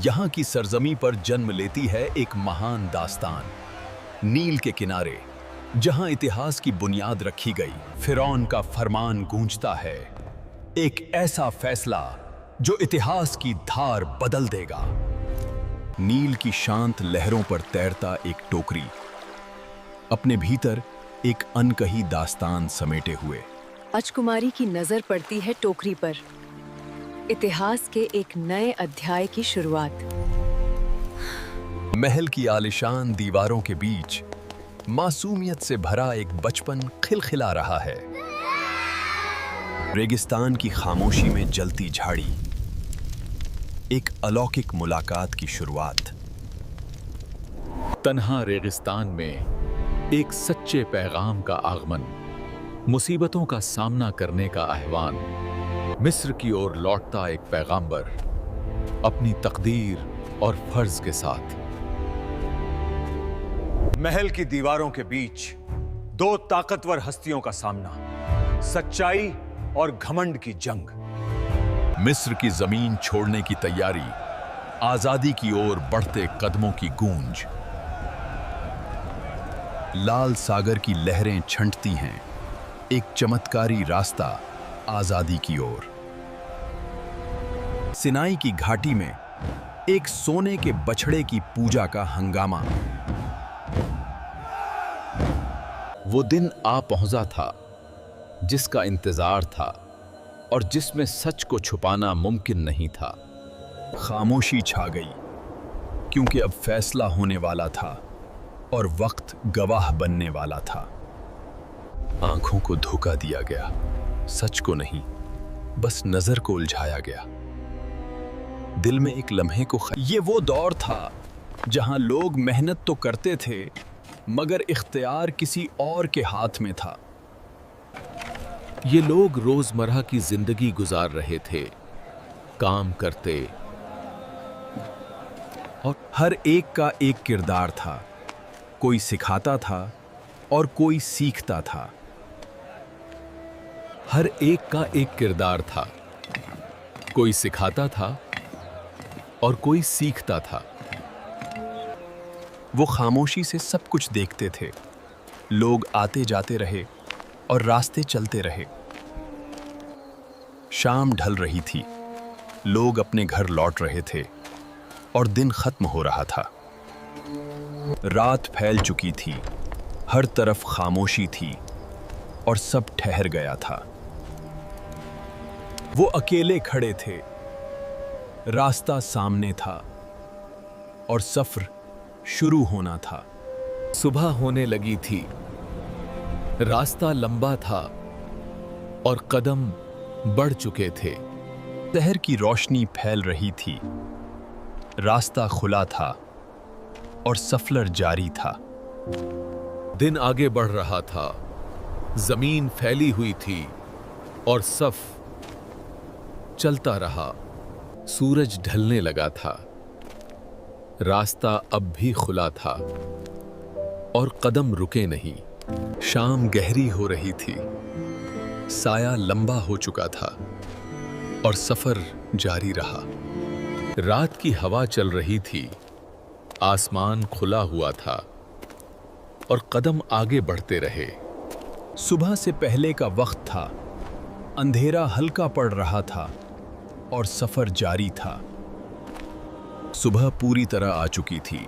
यहाँ की सरजमी पर जन्म लेती है एक महान दास्तान, नील के किनारे, जहाँ इतिहास की बुनियाद रखी गई। फिरौन का फरमान गूंजता है, एक ऐसा फैसला जो इतिहास की धार बदल देगा। नील की शांत लहरों पर तैरता एक टोकरी, अपने भीतर एक अनकही दास्तान समेटे हुए। राजकुमारी की नजर पड़ती है टोकरी पर, इतिहास के एक नए अध्याय की शुरुआत। महल की आलिशान दीवारों के बीच मासूमियत से भरा एक बचपन खिलखिला रहा है। रेगिस्तान की खामोशी में जलती झाड़ी, एक अलौकिक मुलाकात की शुरुआत। तन्हा रेगिस्तान में एक सच्चे पैगाम का आगमन, मुसीबतों का सामना करने का आह्वान। मिस्र की ओर लौटता एक पैगाम्बर, अपनी तकदीर और फर्ज के साथ। महल की दीवारों के बीच दो ताकतवर हस्तियों का सामना, सच्चाई और घमंड की जंग। मिस्र की जमीन छोड़ने की तैयारी, आजादी की ओर बढ़ते कदमों की गूंज। लाल सागर की लहरें छंटती हैं, एक चमत्कारी रास्ता आजादी की ओर। सिनाई की घाटी में एक सोने के बछड़े की पूजा का हंगामा। वो दिन आ पहुंचा था जिसका इंतजार था और जिसमें सच को छुपाना मुमकिन नहीं था। खामोशी छा गई, क्योंकि अब फैसला होने वाला था और वक्त गवाह बनने वाला था। आंखों को धोखा दिया गया, सच को नहीं, बस नजर को उलझाया गया। दिल में एक लम्हे को ये वो दौर था जहां लोग मेहनत तो करते थे, मगर इख्तियार किसी और के हाथ में था। ये लोग रोजमर्रा की जिंदगी गुजार रहे थे, काम करते, और हर एक का एक किरदार था। कोई सिखाता था और कोई सीखता था। हर एक का एक किरदार था, कोई सिखाता था और कोई सीखता था। वो खामोशी से सब कुछ देखते थे। लोग आते जाते रहे और रास्ते चलते रहे। शाम ढल रही थी, लोग अपने घर लौट रहे थे और दिन खत्म हो रहा था। रात फैल चुकी थी, हर तरफ खामोशी थी और सब ठहर गया था। वो अकेले खड़े थे, रास्ता सामने था और सफर शुरू होना था। सुबह होने लगी थी, रास्ता लंबा था और कदम बढ़ चुके थे। शहर की रोशनी फैल रही थी, रास्ता खुला था और सफर जारी था। दिन आगे बढ़ रहा था, जमीन फैली हुई थी और सफ चलता रहा। सूरज ढलने लगा था, रास्ता अब भी खुला था और कदम रुके नहीं। शाम गहरी हो रही थी, साया लंबा हो चुका था और सफर जारी रहा। रात की हवा चल रही थी, आसमान खुला हुआ था और कदम आगे बढ़ते रहे। सुबह से पहले का वक्त था, अंधेरा हल्का पड़ रहा था और सफर जारी था। सुबह पूरी तरह आ चुकी थी,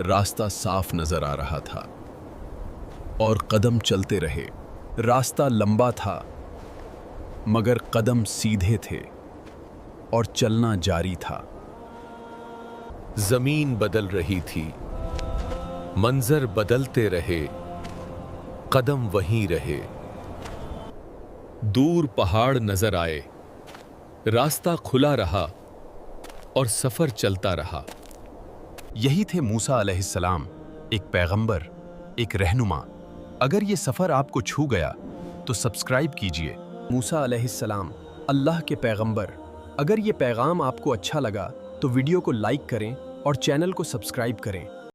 रास्ता साफ नजर आ रहा था और कदम चलते रहे। रास्ता लंबा था, मगर कदम सीधे थे और चलना जारी था। जमीन बदल रही थी, मंजर बदलते रहे, कदम वहीं रहे। दूर पहाड़ नजर आए, रास्ता खुला रहा और सफर चलता रहा। यही थे मूसा अलैहिस्सलाम, एक पैगंबर, एक रहनुमा। अगर ये सफर आपको छू गया तो सब्सक्राइब कीजिए। मूसा अलैहिस्सलाम, अल्लाह के पैगंबर। अगर ये पैगाम आपको अच्छा लगा तो वीडियो को लाइक करें और चैनल को सब्सक्राइब करें।